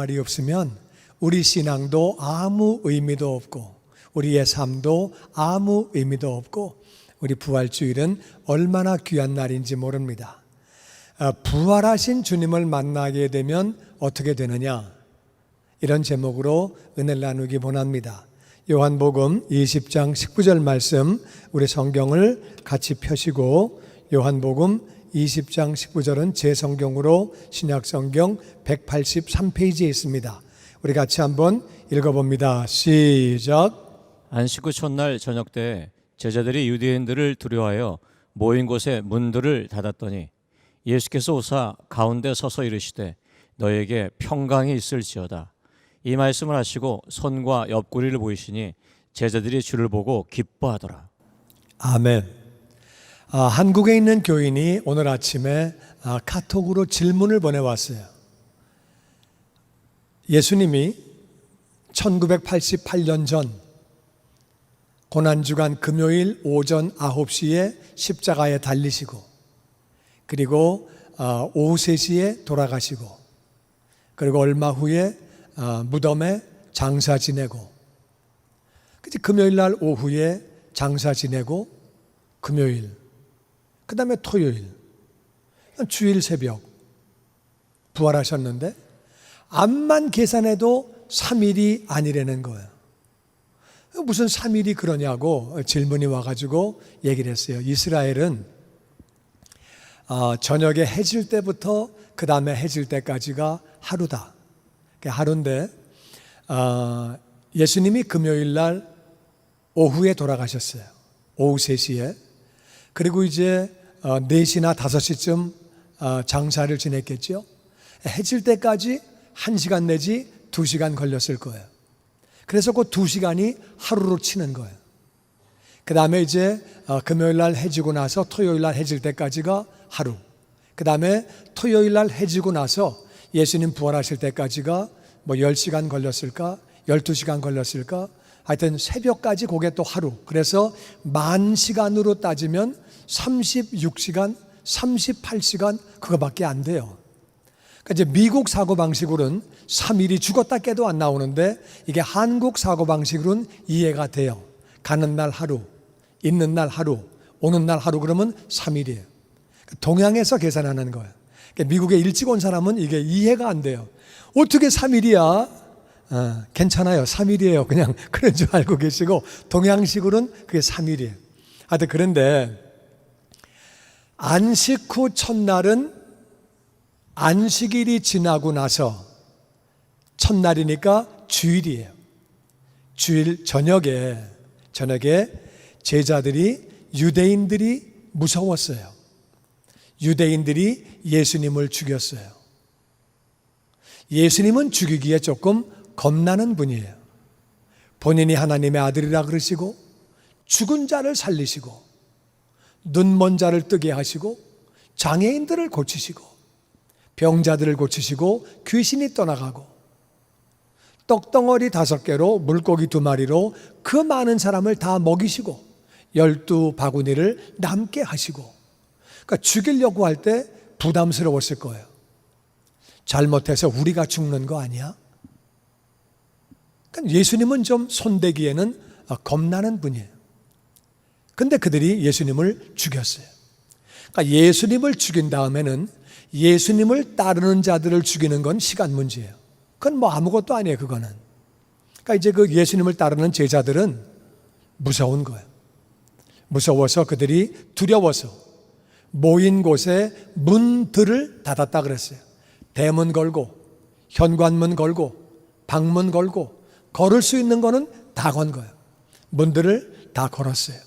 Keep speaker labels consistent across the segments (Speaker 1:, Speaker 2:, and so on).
Speaker 1: 부활이 없으면 우리 신앙도 아무 의미도 없고 우리의 삶도 아무 의미도 없고 우리 부활주일은 얼마나 귀한 날인지 모릅니다. 부활하신 주님을 만나게 되면 어떻게 되느냐? 이런 제목으로 은혜를 나누기 원합니다. 요한복음 20장 19절 말씀, 우리 성경을 같이 펴시고, 요한복음 20장 19절은 제 성경으로 신약성경 183페이지에 있습니다. 우리 같이 한번 읽어봅니다. 시작.
Speaker 2: 안식 후 첫날 저녁 때 제자들이 유대인들을 두려워하여 모인 곳에 문들을 닫았더니 예수께서 오사 가운데 서서 이르시되 너에게 평강이 있을지어다. 이 말씀을 하시고 손과 옆구리를 보이시니 제자들이 주를 보고 기뻐하더라.
Speaker 1: 아멘. 한국에 있는 교인이 오늘 아침에 카톡으로 질문을 보내왔어요. 예수님이 1988년 전 고난주간 금요일 오전 9시에 십자가에 달리시고, 그리고 오후 3시에 돌아가시고, 그리고 얼마 후에 무덤에 장사 지내고, 금요일 날 오후에 장사 지내고, 금요일, 그 다음에 토요일, 주일 새벽 부활하셨는데 암만 계산해도 3일이 아니라는 거예요. 무슨 3일이 그러냐고 질문이 와가지고 얘기를 했어요. 이스라엘은 저녁에 해질 때부터 그 다음에 해질 때까지가 하루다. 하루인데 예수님이 금요일 날 오후에 돌아가셨어요. 오후 3시에. 그리고 이제 4시나 5시쯤 장사를 지냈겠죠. 해질 때까지 1시간 내지 2시간 걸렸을 거예요. 그래서 그 2시간이 하루로 치는 거예요. 그 다음에 이제 금요일 날 해지고 나서 토요일 날 해질 때까지가 하루. 그 다음에 토요일 날 해지고 나서 예수님 부활하실 때까지가 뭐 10시간 걸렸을까? 12시간 걸렸을까? 하여튼 새벽까지 그게 또 하루. 그래서 만 시간으로 따지면 36시간, 38시간 그거밖에 안 돼요. 그러니까 이제 미국 사고방식으로는 3일이 죽었다 깨도 안 나오는데 이게 한국 사고방식으로는 이해가 돼요. 가는 날 하루, 있는 날 하루, 오는 날 하루, 그러면 3일이에요. 동양에서 계산하는 거예요. 그러니까 미국에 일찍 온 사람은 이게 이해가 안 돼요. 어떻게 3일이야? 괜찮아요. 3일이에요. 그냥 그런 줄 알고 계시고, 동양식으로는 그게 3일이에요. 하여튼 그런데 안식 후 첫날은 안식일이 지나고 나서 첫날이니까 주일이에요. 주일 저녁에 제자들이, 유대인들이 무서웠어요. 유대인들이 예수님을 죽였어요. 예수님은 죽이기에 조금 겁나는 분이에요. 본인이 하나님의 아들이라 그러시고, 죽은 자를 살리시고, 눈먼 자를 뜨게 하시고, 장애인들을 고치시고, 병자들을 고치시고, 귀신이 떠나가고, 떡덩어리 5개로 물고기 2마리로 그 많은 사람을 다 먹이시고, 12바구니를 남게 하시고, 그러니까 죽이려고 할 때 부담스러웠을 거예요. 잘못해서 우리가 죽는 거 아니야? 그러니까 예수님은 좀 손대기에는 겁나는 분이에요. 근데 그들이 예수님을 죽였어요. 그러니까 예수님을 죽인 다음에는 예수님을 따르는 자들을 죽이는 건 시간 문제예요. 그건 뭐 아무것도 아니에요, 그거는. 그러니까 이제 그 예수님을 따르는 제자들은 무서운 거예요. 무서워서 그들이 두려워서 모인 곳에 문들을 닫았다 그랬어요. 대문 걸고, 현관문 걸고, 방문 걸고, 걸을 수 있는 거는 다 건 거예요. 문들을 다 걸었어요.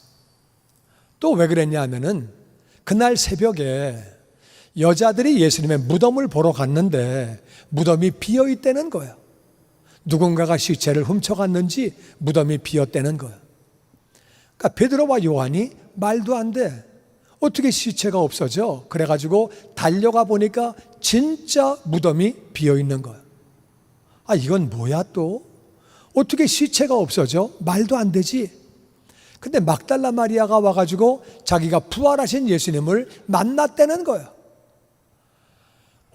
Speaker 1: 또 왜 그랬냐 하면은 그날 새벽에 여자들이 예수님의 무덤을 보러 갔는데 무덤이 비어 있다는 거예요. 누군가가 시체를 훔쳐갔는지 무덤이 비었다는 거예요. 그러니까 베드로와 요한이 말도 안 돼. 어떻게 시체가 없어져? 그래가지고 달려가 보니까 진짜 무덤이 비어 있는 거예요. 이건 뭐야 또? 어떻게 시체가 없어져? 말도 안 되지. 근데 막달라 마리아가 와가지고 자기가 부활하신 예수님을 만났다는 거예요.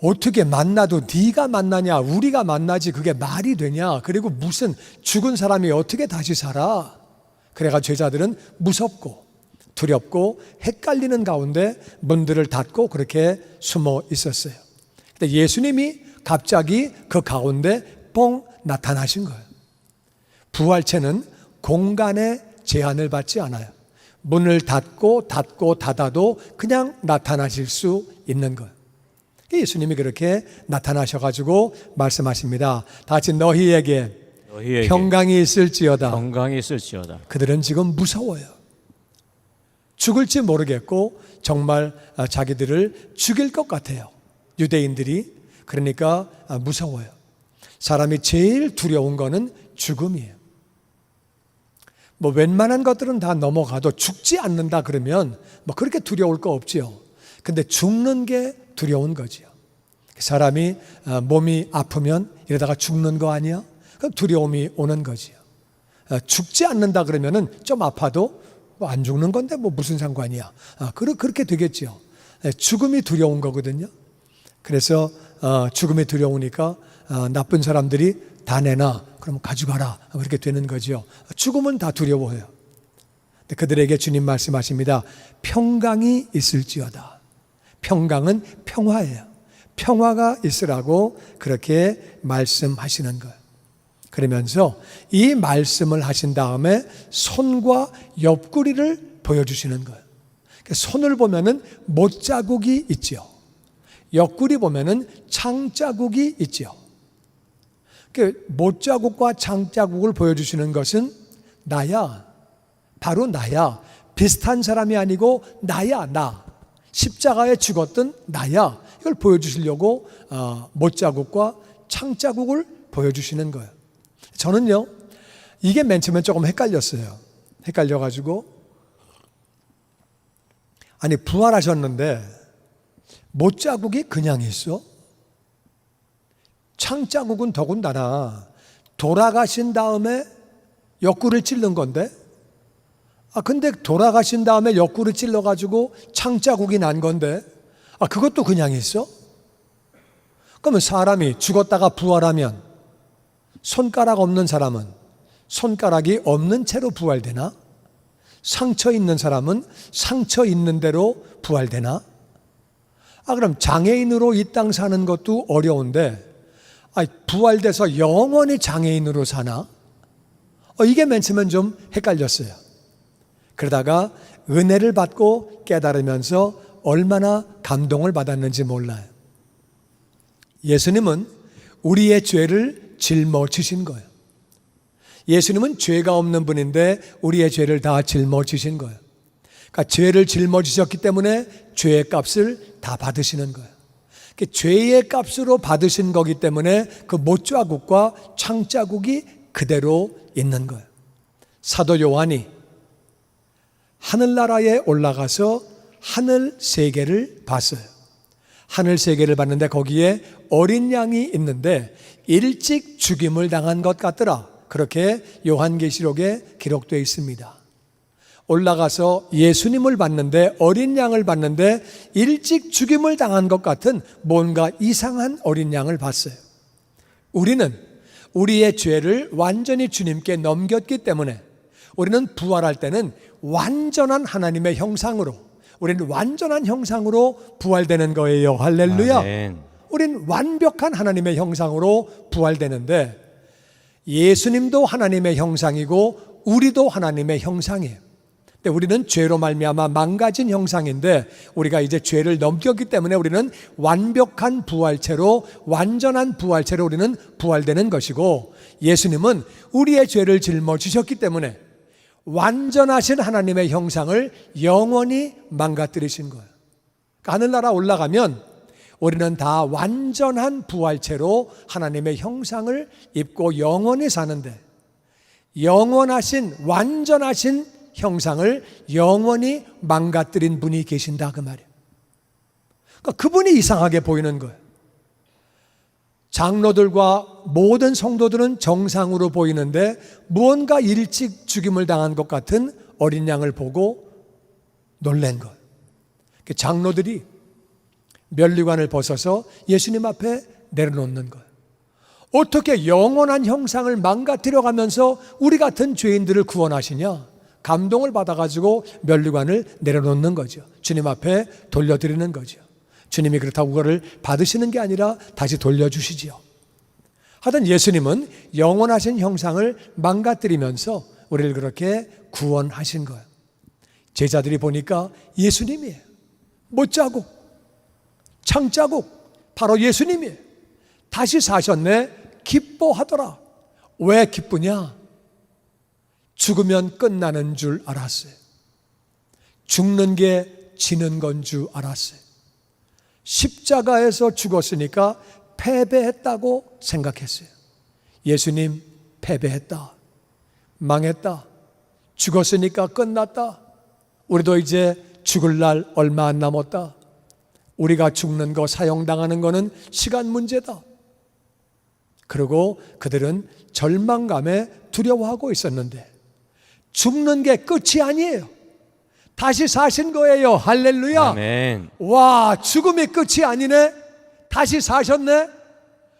Speaker 1: 어떻게 만나도 네가 만나냐, 우리가 만나지 그게 말이 되냐? 그리고 무슨 죽은 사람이 어떻게 다시 살아? 그래가 제자들은 무섭고 두렵고 헷갈리는 가운데 문들을 닫고 그렇게 숨어 있었어요. 근데 예수님이 갑자기 그 가운데 뻥 나타나신 거예요. 부활체는 공간의 제한을 받지 않아요. 문을 닫고 닫아도 그냥 나타나실 수 있는 거예요. 예수님이 그렇게 나타나셔가지고 말씀하십니다. 다 같이 너희에게 평강이 있을지어다.
Speaker 2: 평강이 있을지어다.
Speaker 1: 그들은 지금 무서워요. 죽을지 모르겠고 정말 자기들을 죽일 것 같아요. 유대인들이. 그러니까 무서워요. 사람이 제일 두려운 거는 죽음이에요. 뭐 웬만한 것들은 다 넘어가도 죽지 않는다 그러면 뭐 그렇게 두려울 거 없지요. 근데 죽는 게 두려운 거지요. 사람이 몸이 아프면 이러다가 죽는 거 아니야? 그럼 두려움이 오는 거지요. 죽지 않는다 그러면은 좀 아파도 뭐 안 죽는 건데 뭐 무슨 상관이야? 그렇게 되겠지요. 죽음이 두려운 거거든요. 그래서 죽음이 두려우니까 나쁜 사람들이 다 내놔. 그럼 가져가라. 그렇게 되는 거죠. 죽음은 다 두려워해요. 근데 그들에게 주님 말씀하십니다. 평강이 있을지어다. 평강은 평화예요. 평화가 있으라고 그렇게 말씀하시는 거예요. 그러면서 이 말씀을 하신 다음에 손과 옆구리를 보여주시는 거예요. 손을 보면은 못자국이 있죠. 옆구리 보면은 창자국이 있죠. 못자국과 창자국을 보여주시는 것은 나야. 바로 나야. 비슷한 사람이 아니고 나야, 나. 십자가에 죽었던 나야. 이걸 보여주시려고 못자국과 창자국을 보여주시는 거예요. 저는요, 이게 맨 처음에 조금 헷갈렸어요. 헷갈려가지고, 아니, 부활하셨는데, 못자국이 그냥 있어? 창자국은 더군다나 돌아가신 다음에 옆구리를 찔른 건데, 근데 돌아가신 다음에 옆구리 찔러가지고 창자국이 난 건데, 그것도 그냥 있어? 그러면 사람이 죽었다가 부활하면 손가락 없는 사람은 손가락이 없는 채로 부활되나? 상처 있는 사람은 상처 있는 대로 부활되나? 그럼 장애인으로 이 땅 사는 것도 어려운데 부활돼서 영원히 장애인으로 사나? 이게 맨 처음엔 좀 헷갈렸어요. 그러다가 은혜를 받고 깨달으면서 얼마나 감동을 받았는지 몰라요. 예수님은 우리의 죄를 짊어지신 거예요. 예수님은 죄가 없는 분인데 우리의 죄를 다 짊어지신 거예요. 그러니까 죄를 짊어지셨기 때문에 죄의 값을 다 받으시는 거예요. 죄의 값으로 받으신 거기 때문에 그 못자국과 창자국이 그대로 있는 거예요. 사도 요한이 하늘나라에 올라가서 하늘 세계를 봤어요. 하늘 세계를 봤는데 거기에 어린 양이 있는데 일찍 죽임을 당한 것 같더라. 그렇게 요한계시록에 기록되어 있습니다. 올라가서 예수님을 봤는데 어린 양을 봤는데 일찍 죽임을 당한 것 같은 뭔가 이상한 어린 양을 봤어요. 우리는 우리의 죄를 완전히 주님께 넘겼기 때문에 우리는 부활할 때는 완전한 하나님의 형상으로, 우리는 완전한 형상으로 부활되는 거예요. 할렐루야.
Speaker 2: 아멘.
Speaker 1: 우리는 완벽한 하나님의 형상으로 부활되는데 예수님도 하나님의 형상이고 우리도 하나님의 형상이에요. 근데 우리는 죄로 말미암아 망가진 형상인데 우리가 이제 죄를 넘겼기 때문에 우리는 완벽한 부활체로, 완전한 부활체로 우리는 부활되는 것이고, 예수님은 우리의 죄를 짊어지셨기 때문에 완전하신 하나님의 형상을 영원히 망가뜨리신 거예요. 그러니까 하늘나라 올라가면 우리는 다 완전한 부활체로 하나님의 형상을 입고 영원히 사는데, 영원하신 완전하신 형상을 영원히 망가뜨린 분이 계신다 그 말이에요. 그러니까 그분이 이상하게 보이는 거예요. 장로들과 모든 성도들은 정상으로 보이는데 무언가 일찍 죽임을 당한 것 같은 어린 양을 보고 놀란 거예요. 장로들이 면류관을 벗어서 예수님 앞에 내려놓는 거예요. 어떻게 영원한 형상을 망가뜨려 가면서 우리 같은 죄인들을 구원하시냐? 감동을 받아가지고 면류관을 내려놓는 거죠. 주님 앞에 돌려드리는 거죠. 주님이 그렇다고 그거를 받으시는 게 아니라 다시 돌려주시지요. 하여튼 예수님은 영원하신 형상을 망가뜨리면서 우리를 그렇게 구원하신 거예요. 제자들이 보니까 예수님이에요. 못자국, 창자국, 바로 예수님이에요. 다시 사셨네. 기뻐하더라. 왜 기쁘냐? 죽으면 끝나는 줄 알았어요. 죽는 게 지는 건 줄 알았어요. 십자가에서 죽었으니까 패배했다고 생각했어요. 예수님 패배했다. 망했다. 죽었으니까 끝났다. 우리도 이제 죽을 날 얼마 안 남았다. 우리가 죽는 거, 사형당하는 거는 시간 문제다. 그리고 그들은 절망감에 두려워하고 있었는데 죽는 게 끝이 아니에요. 다시 사신 거예요. 할렐루야.
Speaker 2: 아멘.
Speaker 1: 와, 죽음이 끝이 아니네. 다시 사셨네.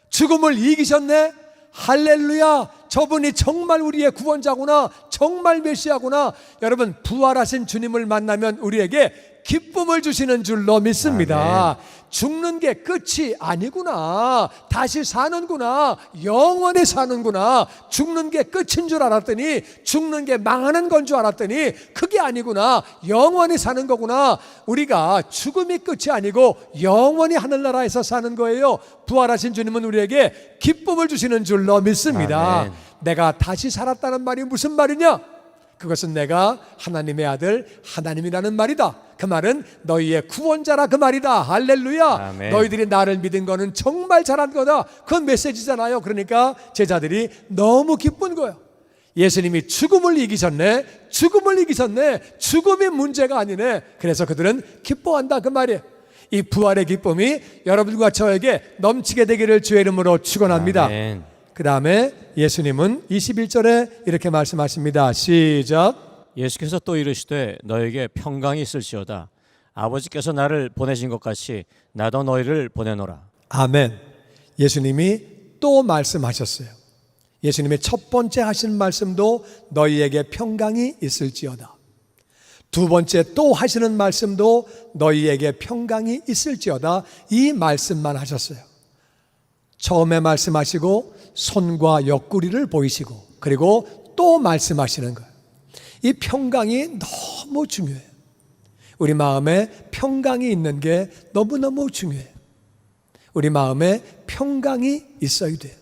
Speaker 1: 죽음을 이기셨네. 할렐루야. 저분이 정말 우리의 구원자구나. 정말 메시아구나. 여러분, 부활하신 주님을 만나면 우리에게 기쁨을 주시는 줄로 믿습니다.
Speaker 2: 아멘.
Speaker 1: 죽는 게 끝이 아니구나. 다시 사는구나. 영원히 사는구나. 죽는 게 끝인 줄 알았더니, 죽는 게 망하는 건 줄 알았더니 그게 아니구나. 영원히 사는 거구나. 우리가 죽음이 끝이 아니고 영원히 하늘나라에서 사는 거예요. 부활하신 주님은 우리에게 기쁨을 주시는 줄로 믿습니다.
Speaker 2: 아멘.
Speaker 1: 내가 다시 살았다는 말이 무슨 말이냐? 그것은 내가 하나님의 아들 하나님이라는 말이다. 그 말은 너희의 구원자라 그 말이다. 할렐루야.
Speaker 2: 아멘.
Speaker 1: 너희들이 나를 믿은 거는 정말 잘한 거다. 그건 메시지잖아요. 그러니까 제자들이 너무 기쁜 거예요. 예수님이 죽음을 이기셨네. 죽음을 이기셨네. 죽음이 문제가 아니네. 그래서 그들은 기뻐한다 그 말이에요. 이 부활의 기쁨이 여러분과 저에게 넘치게 되기를 주의 이름으로 축원합니다.
Speaker 2: 아멘.
Speaker 1: 그 다음에 예수님은 21절에 이렇게 말씀하십니다. 시작.
Speaker 2: 예수께서 또 이르시되 너에게 평강이 있을지어다. 아버지께서 나를 보내신 것 같이 나도 너희를 보내노라.
Speaker 1: 아멘. 예수님이 또 말씀하셨어요. 예수님의 첫 번째 하신 말씀도 너희에게 평강이 있을지어다. 두 번째 또 하시는 말씀도 너희에게 평강이 있을지어다. 이 말씀만 하셨어요. 처음에 말씀하시고 손과 옆구리를 보이시고 그리고 또 말씀하시는 거예요. 이 평강이 너무 중요해요. 우리 마음에 평강이 있는 게 너무너무 중요해요. 우리 마음에 평강이 있어야 돼요.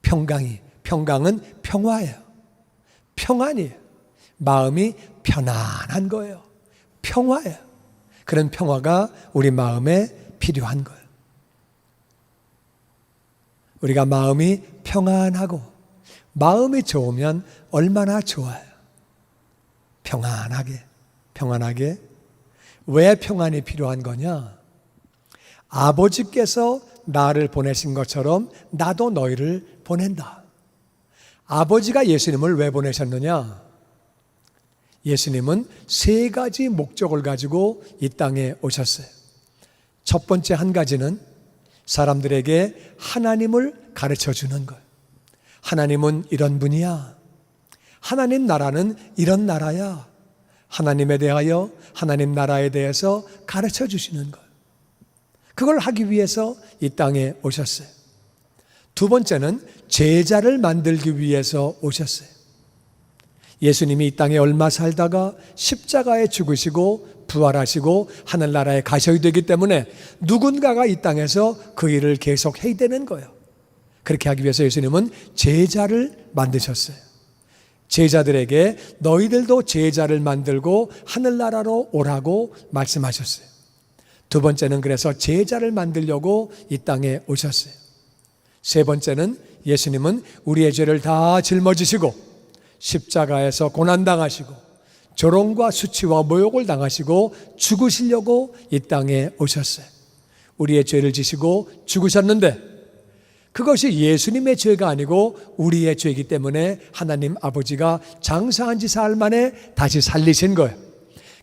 Speaker 1: 평강은 평화예요. 평안이에요. 마음이 편안한 거예요. 평화예요. 그런 평화가 우리 마음에 필요한 거예요. 우리가 마음이 평안하고 마음이 좋으면 얼마나 좋아요. 평안하게. 왜 평안이 필요한 거냐? 아버지께서 나를 보내신 것처럼 나도 너희를 보낸다. 아버지가 예수님을 왜 보내셨느냐? 예수님은 세 가지 목적을 가지고 이 땅에 오셨어요. 첫 번째 한 가지는 사람들에게 하나님을 가르쳐 주는 것. 하나님은 이런 분이야. 하나님 나라는 이런 나라야. 하나님에 대하여, 하나님 나라에 대해서 가르쳐 주시는 것. 그걸 하기 위해서 이 땅에 오셨어요. 두 번째는 제자를 만들기 위해서 오셨어요. 예수님이 이 땅에 얼마 살다가 십자가에 죽으시고 부활하시고 하늘나라에 가셔야 되기 때문에 누군가가 이 땅에서 그 일을 계속 해야 되는 거예요. 그렇게 하기 위해서 예수님은 제자를 만드셨어요. 제자들에게 너희들도 제자를 만들고 하늘나라로 오라고 말씀하셨어요. 두 번째는 그래서 제자를 만들려고 이 땅에 오셨어요. 세 번째는 예수님은 우리의 죄를 다 짊어지시고 십자가에서 고난당하시고 조롱과 수치와 모욕을 당하시고 죽으시려고 이 땅에 오셨어요. 우리의 죄를 지시고 죽으셨는데 그것이 예수님의 죄가 아니고 우리의 죄이기 때문에 하나님 아버지가 장사한 지 사흘 만에 다시 살리신 거예요.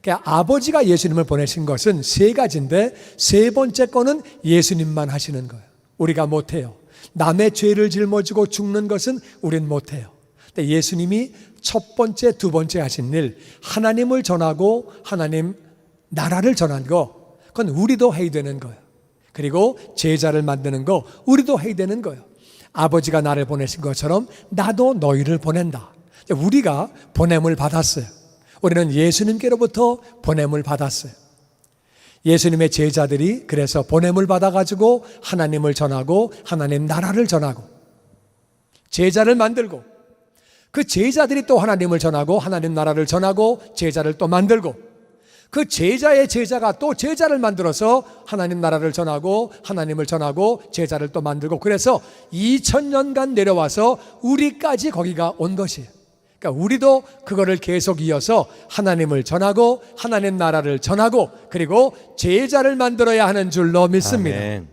Speaker 1: 그러니까 아버지가 예수님을 보내신 것은 세 가지인데 세 번째 거는 예수님만 하시는 거예요. 우리가 못해요. 남의 죄를 짊어지고 죽는 것은 우린 못해요. 근데 예수님이 첫 번째, 두 번째 하신 일, 하나님을 전하고 하나님 나라를 전하는 거, 그건 우리도 해야 되는 거예요. 그리고 제자를 만드는 거 우리도 해야 되는 거예요. 아버지가 나를 보내신 것처럼 나도 너희를 보낸다. 우리가 보냄을 받았어요. 우리는 예수님께로부터 보냄을 받았어요. 예수님의 제자들이 그래서 보냄을 받아가지고 하나님을 전하고 하나님 나라를 전하고 제자를 만들고 그 제자들이 또 하나님을 전하고 하나님 나라를 전하고 제자를 또 만들고 그 제자의 제자가 또 제자를 만들어서 하나님 나라를 전하고 하나님을 전하고 제자를 또 만들고 그래서 2000년간 내려와서 우리까지 거기가 온 것이에요. 그러니까 우리도 그거를 계속 이어서 하나님을 전하고 하나님 나라를 전하고 그리고 제자를 만들어야 하는 줄로 믿습니다.
Speaker 2: 아멘.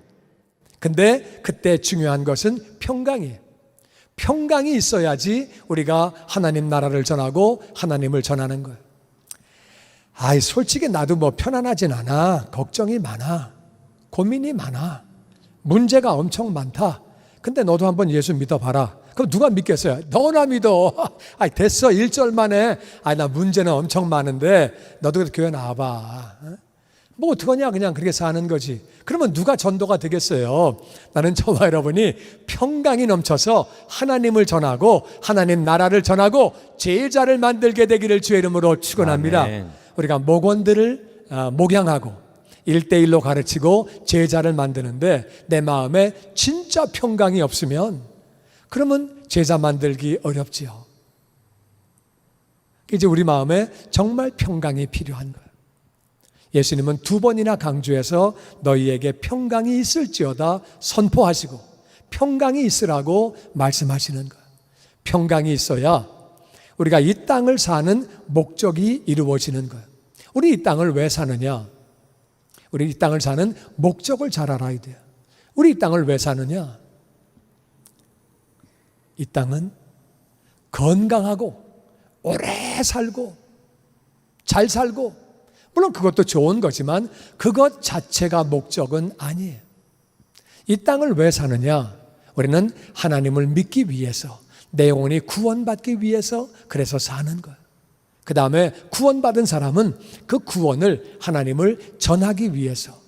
Speaker 1: 근데 그때 중요한 것은 평강이에요. 평강이 있어야지 우리가 하나님 나라를 전하고 하나님을 전하는 거예요. 솔직히 나도 뭐 편안하진 않아. 걱정이 많아. 고민이 많아. 문제가 엄청 많다. 근데 너도 한번 예수 믿어봐라. 그럼 누가 믿겠어요? 너나 믿어. 됐어. 1절 만에. 나 문제는 엄청 많은데 너도 교회 나와봐. 뭐 어떡하냐. 그냥 그렇게 사는 거지. 그러면 누가 전도가 되겠어요? 나는 저와 여러분이 평강이 넘쳐서 하나님을 전하고 하나님 나라를 전하고 제자를 만들게 되기를 주의 이름으로 축원합니다.
Speaker 2: 아멘.
Speaker 1: 우리가 목원들을 목양하고 1대1로 가르치고 제자를 만드는데 내 마음에 진짜 평강이 없으면 그러면 제자 만들기 어렵지요. 이제 우리 마음에 정말 평강이 필요한 거예요. 예수님은 2번이나 강조해서 너희에게 평강이 있을지어다 선포하시고 평강이 있으라고 말씀하시는 거예요. 평강이 있어야 우리가 이 땅을 사는 목적이 이루어지는 거예요. 우리 이 땅을 왜 사느냐? 우리 이 땅을 사는 목적을 잘 알아야 돼요. 우리 이 땅을 왜 사느냐? 이 땅은 건강하고 오래 살고 잘 살고 물론 그것도 좋은 거지만 그것 자체가 목적은 아니에요. 이 땅을 왜 사느냐? 우리는 하나님을 믿기 위해서 내 영혼이 구원받기 위해서 그래서 사는 거예요. 그 다음에 구원받은 사람은 그 구원을 하나님을 전하기 위해서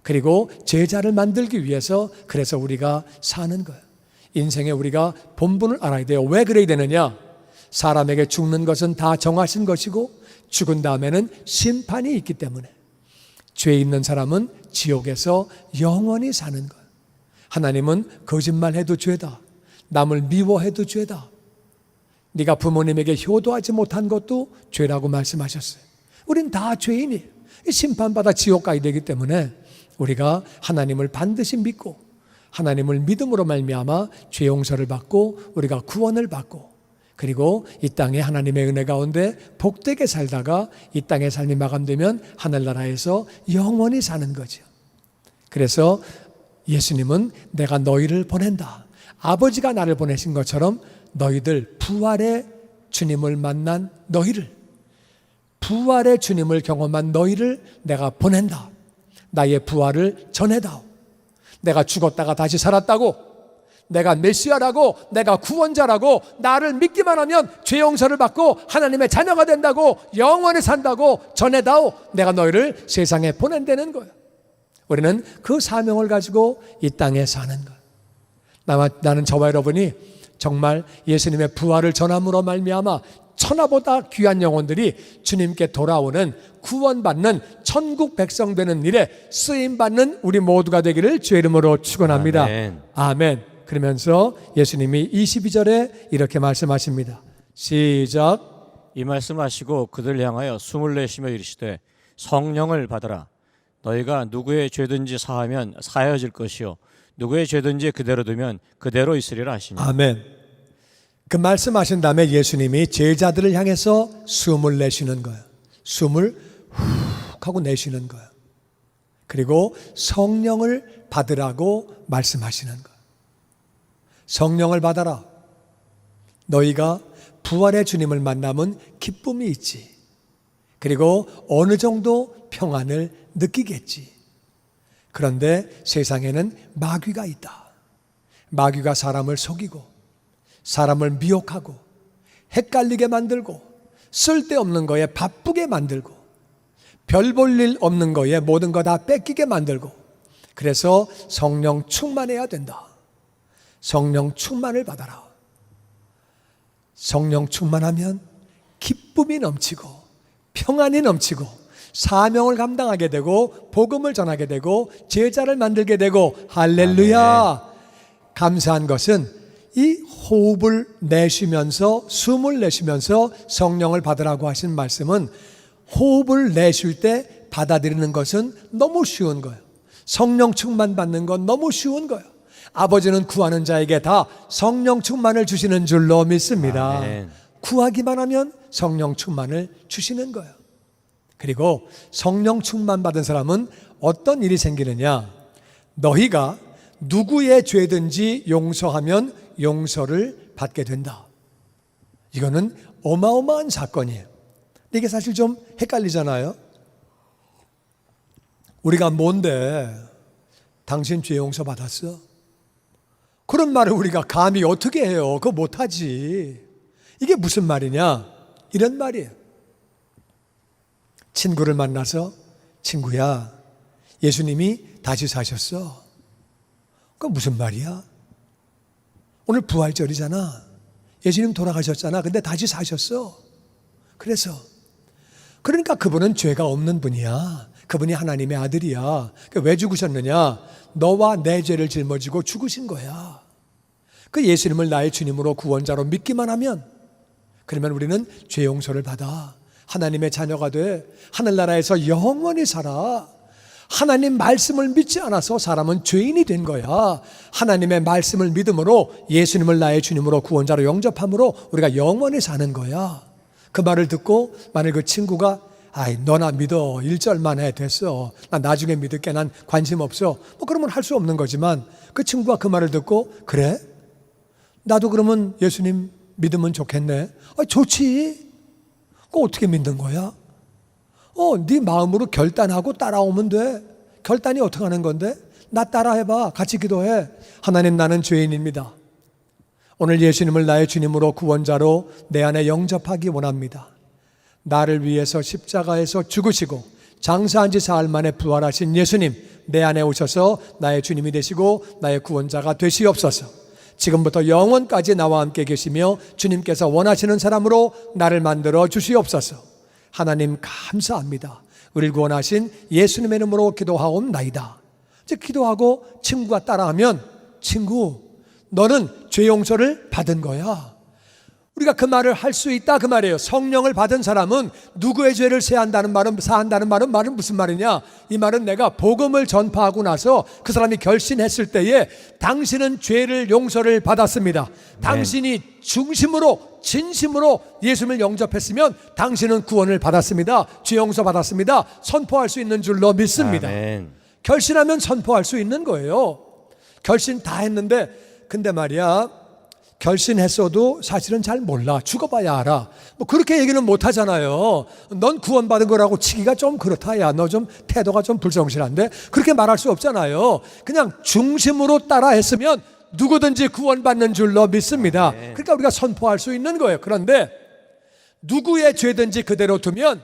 Speaker 1: 그리고 제자를 만들기 위해서 그래서 우리가 사는 거예요. 인생에 우리가 본분을 알아야 돼요. 왜 그래야 되느냐? 사람에게 죽는 것은 다 정하신 것이고 죽은 다음에는 심판이 있기 때문에 죄 있는 사람은 지옥에서 영원히 사는 거예요. 하나님은 거짓말해도 죄다. 남을 미워해도 죄다. 네가 부모님에게 효도하지 못한 것도 죄라고 말씀하셨어요. 우린 다 죄인이에요. 심판받아 지옥 가야 되기 때문에 우리가 하나님을 반드시 믿고 하나님을 믿음으로 말미암아 죄 용서를 받고 우리가 구원을 받고 그리고 이 땅에 하나님의 은혜 가운데 복되게 살다가 이 땅의 삶이 마감되면 하늘나라에서 영원히 사는 거죠. 그래서 예수님은 내가 너희를 보낸다. 아버지가 나를 보내신 것처럼 너희들 부활의 주님을 만난 너희를 부활의 주님을 경험한 너희를 내가 보낸다. 나의 부활을 전해다오. 내가 죽었다가 다시 살았다고 내가 메시아라고 내가 구원자라고 나를 믿기만 하면 죄 용서를 받고 하나님의 자녀가 된다고 영원히 산다고 전해다오. 내가 너희를 세상에 보낸다는 거예요. 우리는 그 사명을 가지고 이 땅에 사는 거예요. 나는 저와 여러분이 정말 예수님의 부활을 전함으로 말미암아 천하보다 귀한 영혼들이 주님께 돌아오는 구원받는 천국 백성 되는 일에 쓰임받는 우리 모두가 되기를 주의 이름으로 축원합니다.
Speaker 2: 아멘.
Speaker 1: 아멘. 그러면서 예수님이 22절에 이렇게 말씀하십니다. 시작.
Speaker 2: 이 말씀하시고 그들 향하여 숨을 내쉬며 이르시되 성령을 받으라. 너희가 누구의 죄든지 사하면 사하여질 것이요 누구의 죄든지 그대로 두면 그대로 있으리라 하시니.
Speaker 1: 아멘. 그 말씀하신 다음에 예수님이 제자들을 향해서 숨을 내쉬는 거예요. 숨을 훅 하고 내쉬는 거예요. 그리고 성령을 받으라고 말씀하시는 거예요. 성령을 받아라. 너희가 부활의 주님을 만나면 기쁨이 있지. 그리고 어느 정도 평안을 느끼겠지. 그런데 세상에는 마귀가 있다. 마귀가 사람을 속이고 사람을 미혹하고 헷갈리게 만들고 쓸데없는 거에 바쁘게 만들고 별 볼 일 없는 거에 모든 거 다 뺏기게 만들고, 그래서 성령 충만해야 된다. 성령 충만을 받아라. 성령 충만하면 기쁨이 넘치고 평안이 넘치고 사명을 감당하게 되고 복음을 전하게 되고 제자를 만들게 되고, 할렐루야. 감사한 것은 이 호흡을 내쉬면서 숨을 내쉬면서 성령을 받으라고 하신 말씀은 호흡을 내쉴 때 받아들이는 것은 너무 쉬운 거예요. 성령 충만 받는 건 너무 쉬운 거예요. 아버지는 구하는 자에게 다 성령 충만을 주시는 줄로 믿습니다.
Speaker 2: 아멘.
Speaker 1: 구하기만 하면 성령 충만을 주시는 거예요. 그리고 성령 충만 받은 사람은 어떤 일이 생기느냐? 너희가 누구의 죄든지 용서하면 용서를 받게 된다. 이거는 어마어마한 사건이에요. 근데 이게 사실 좀 헷갈리잖아요. 우리가 뭔데 당신 죄 용서 받았어? 그런 말을 우리가 감히 어떻게 해요? 그거 못하지. 이게 무슨 말이냐? 이런 말이에요. 친구를 만나서, 친구야, 예수님이 다시 사셨어. 그건 무슨 말이야? 오늘 부활절이잖아. 예수님 돌아가셨잖아. 근데 다시 사셨어. 그러니까 그분은 죄가 없는 분이야. 그분이 하나님의 아들이야. 왜 죽으셨느냐? 너와 내 죄를 짊어지고 죽으신 거야. 그 예수님을 나의 주님으로 구원자로 믿기만 하면, 그러면 우리는 죄 용서를 받아 하나님의 자녀가 돼 하늘나라에서 영원히 살아. 하나님 말씀을 믿지 않아서 사람은 죄인이 된 거야. 하나님의 말씀을 믿음으로 예수님을 나의 주님으로 구원자로 영접함으로 우리가 영원히 사는 거야. 그 말을 듣고 만일 그 친구가 아이 너나 믿어 1절만 해 됐어 나 나중에 믿을게 난 관심 없어 그러면 할 수 없는 거지만, 그 친구가 그 말을 듣고 그래? 나도 그러면 예수님 믿으면 좋겠네. 좋지. 그거 어떻게 믿는 거야? 네 마음으로 결단하고 따라오면 돼. 결단이 어떻게 하는 건데? 나 따라해봐. 같이 기도해. 하나님, 나는 죄인입니다. 오늘 예수님을 나의 주님으로 구원자로 내 안에 영접하기 원합니다. 나를 위해서 십자가에서 죽으시고 장사한 지 사흘 만에 부활하신 예수님, 내 안에 오셔서 나의 주님이 되시고 나의 구원자가 되시옵소서. 지금부터 영원까지 나와 함께 계시며 주님께서 원하시는 사람으로 나를 만들어 주시옵소서. 하나님 감사합니다. 우리를 구원하신 예수님의 이름으로 기도하옵나이다. 이제 기도하고 친구가 따라하면, 친구 너는 죄 용서를 받은 거야. 우리가 그 말을 할 수 있다 그 말이에요. 성령을 받은 사람은 누구의 죄를 사한다는 말은 무슨 말이냐? 이 말은 내가 복음을 전파하고 나서 그 사람이 결심했을 때에 당신은 죄를 용서를 받았습니다. 당신이 중심으로 진심으로 예수님을 영접했으면 당신은 구원을 받았습니다. 죄 용서 받았습니다. 선포할 수 있는 줄로 믿습니다.
Speaker 2: 아멘.
Speaker 1: 결심하면 선포할 수 있는 거예요. 결심 다 했는데 근데 말이야, 결심했어도 사실은 잘 몰라. 죽어봐야 알아. 그렇게 얘기는 못 하잖아요. 넌 구원받은 거라고 치기가 좀 그렇다. 야, 너 좀 태도가 좀 불성실한데? 그렇게 말할 수 없잖아요. 그냥 중심으로 따라 했으면 누구든지 구원받는 줄로 믿습니다. 그러니까 우리가 선포할 수 있는 거예요. 그런데 누구의 죄든지 그대로 두면,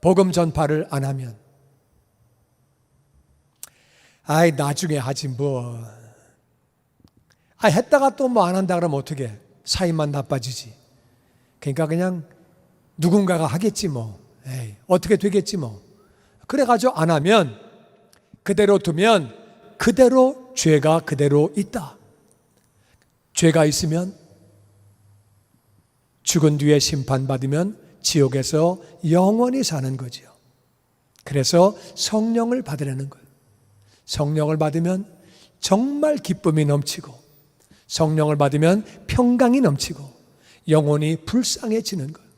Speaker 1: 복음 전파를 안 하면, 아이 나중에 하지 뭐. 했다가 또 뭐 안 한다 그러면 어떻게? 사이만 나빠지지. 그러니까 그냥 누군가가 하겠지 뭐. 에이, 어떻게 되겠지 뭐. 그래가지고 안 하면, 그대로 두면 그대로 죄가 그대로 있다. 죄가 있으면 죽은 뒤에 심판받으면 지옥에서 영원히 사는 거지요. 그래서 성령을 받으려는 거예요. 성령을 받으면 정말 기쁨이 넘치고, 성령을 받으면 평강이 넘치고 영혼이 불쌍해지는 거예요.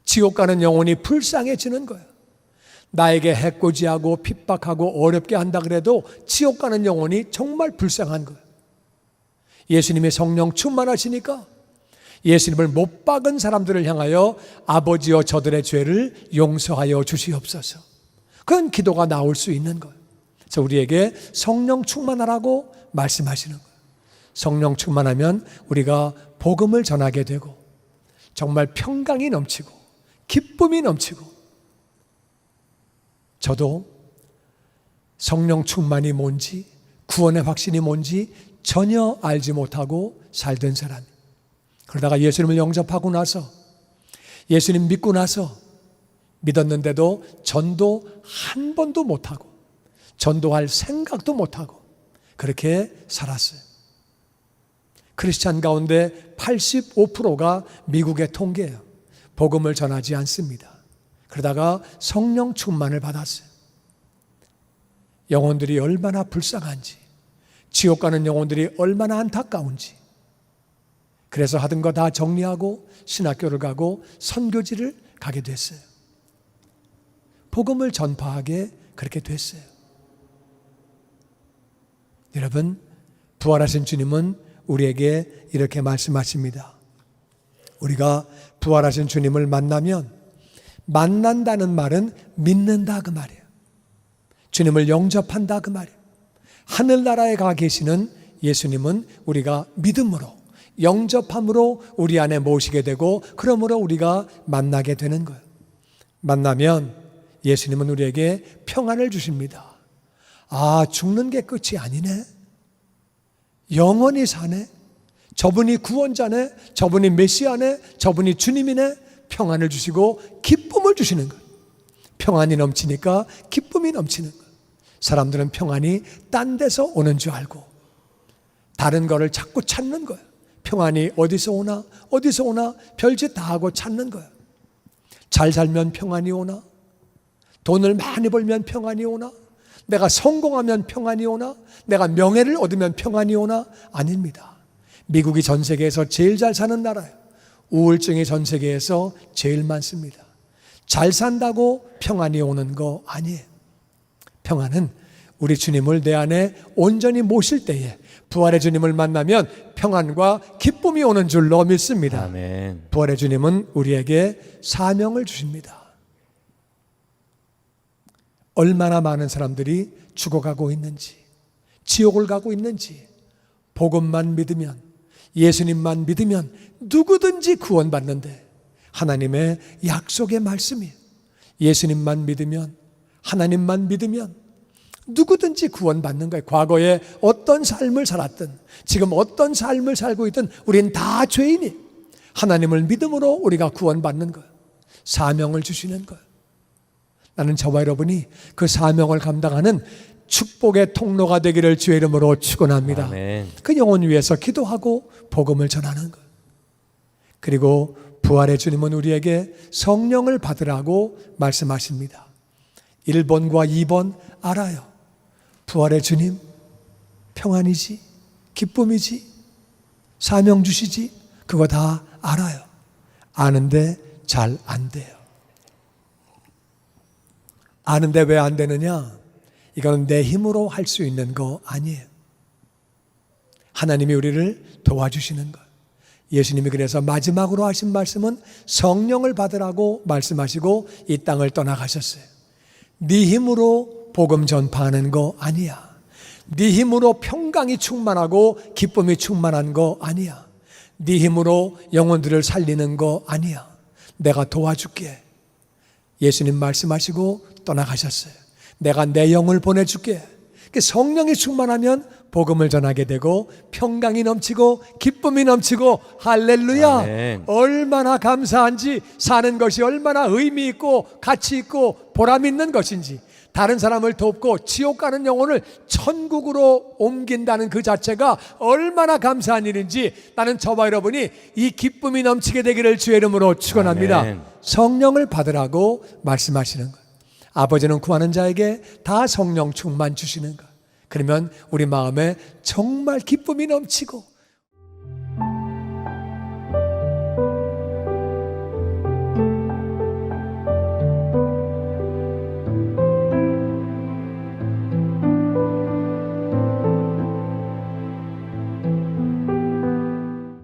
Speaker 1: 지옥 가는 영혼이 불쌍해지는 거예요. 나에게 해코지하고 핍박하고 어렵게 한다 그래도 지옥 가는 영혼이 정말 불쌍한 거예요. 예수님의 성령 충만하시니까 예수님을 못 박은 사람들을 향하여 아버지여 저들의 죄를 용서하여 주시옵소서. 그런 기도가 나올 수 있는 거예요. 그래서 우리에게 성령 충만하라고 말씀하시는 거예요. 성령 충만하면 우리가 복음을 전하게 되고 정말 평강이 넘치고 기쁨이 넘치고, 저도 성령 충만이 뭔지 구원의 확신이 뭔지 전혀 알지 못하고 살던 사람이, 그러다가 예수님을 영접하고 나서 예수님 믿고 나서 믿었는데도 전도 한 번도 못하고 전도할 생각도 못하고 그렇게 살았어요. 크리스찬 가운데 85%가 미국의 통계예요. 복음을 전하지 않습니다. 그러다가 성령 충만을 받았어요. 영혼들이 얼마나 불쌍한지, 지옥 가는 영혼들이 얼마나 안타까운지, 그래서 하던 거 다 정리하고 신학교를 가고 선교지를 가게 됐어요. 복음을 전파하게 그렇게 됐어요. 여러분, 부활하신 주님은 우리에게 이렇게 말씀하십니다. 우리가 부활하신 주님을 만나면, 만난다는 말은 믿는다 그 말이에요. 주님을 영접한다 그 말이에요. 하늘나라에 가 계시는 예수님은 우리가 믿음으로, 영접함으로 우리 안에 모시게 되고, 그러므로 우리가 만나게 되는 거예요. 만나면 예수님은 우리에게 평안을 주십니다. 아, 죽는 게 끝이 아니네. 영원히 사네. 저분이 구원자네. 저분이 메시아네. 저분이 주님이네. 평안을 주시고 기쁨을 주시는 거예요. 평안이 넘치니까 기쁨이 넘치는 거예요. 사람들은 평안이 딴 데서 오는 줄 알고 다른 거를 자꾸 찾는 거예요. 평안이 어디서 오나 어디서 오나 별짓 다 하고 찾는 거예요. 잘 살면 평안이 오나, 돈을 많이 벌면 평안이 오나, 내가 성공하면 평안이 오나, 내가 명예를 얻으면 평안이 오나? 아닙니다. 미국이 전 세계에서 제일 잘 사는 나라예요. 우울증이 전 세계에서 제일 많습니다. 잘 산다고 평안이 오는 거 아니에요. 평안은 우리 주님을 내 안에 온전히 모실 때에, 부활의 주님을 만나면 평안과 기쁨이 오는 줄로 믿습니다.
Speaker 2: 아멘.
Speaker 1: 부활의 주님은 우리에게 사명을 주십니다. 얼마나 많은 사람들이 죽어가고 있는지, 지옥을 가고 있는지, 복음만 믿으면, 예수님만 믿으면 누구든지 구원받는데, 하나님의 약속의 말씀이에요. 예수님만 믿으면, 하나님만 믿으면 누구든지 구원받는 거예요. 과거에 어떤 삶을 살았든 지금 어떤 삶을 살고 있든 우린 다 죄인이, 하나님을 믿음으로 우리가 구원받는 거예요. 사명을 주시는 거예요. 나는 저와 여러분이 그 사명을 감당하는 축복의 통로가 되기를 주의 이름으로 축원합니다.
Speaker 2: 아멘.
Speaker 1: 그 영혼 위해서 기도하고 복음을 전하는 거예요. 그리고 부활의 주님은 우리에게 성령을 받으라고 말씀하십니다. 1번과 2번 알아요. 부활의 주님, 평안이지, 기쁨이지, 사명 주시지, 그거 다 알아요. 아는데 잘 안 돼요. 아는데 왜 안 되느냐? 이건 내 힘으로 할 수 있는 거 아니에요. 하나님이 우리를 도와주시는 것. 예수님이 그래서 마지막으로 하신 말씀은 성령을 받으라고 말씀하시고 이 땅을 떠나가셨어요. 네 힘으로 복음 전파하는 거 아니야. 네 힘으로 평강이 충만하고 기쁨이 충만한 거 아니야. 네 힘으로 영혼들을 살리는 거 아니야. 내가 도와줄게. 예수님 말씀하시고 떠나가셨어요. 내가 내 영을 보내줄게. 성령이 충만하면 복음을 전하게 되고 평강이 넘치고 기쁨이 넘치고, 할렐루야.
Speaker 2: 아멘.
Speaker 1: 얼마나 감사한지, 사는 것이 얼마나 의미 있고 가치 있고 보람 있는 것인지, 다른 사람을 돕고 지옥 가는 영혼을 천국으로 옮긴다는 그 자체가 얼마나 감사한 일인지, 나는 저와 여러분이 이 기쁨이 넘치게 되기를 주의 이름으로 축원합니다.
Speaker 2: 아멘.
Speaker 1: 성령을 받으라고 말씀하시는 것. 아버지는 구하는 자에게 다 성령 충만 주시는 것. 그러면 우리 마음에 정말 기쁨이 넘치고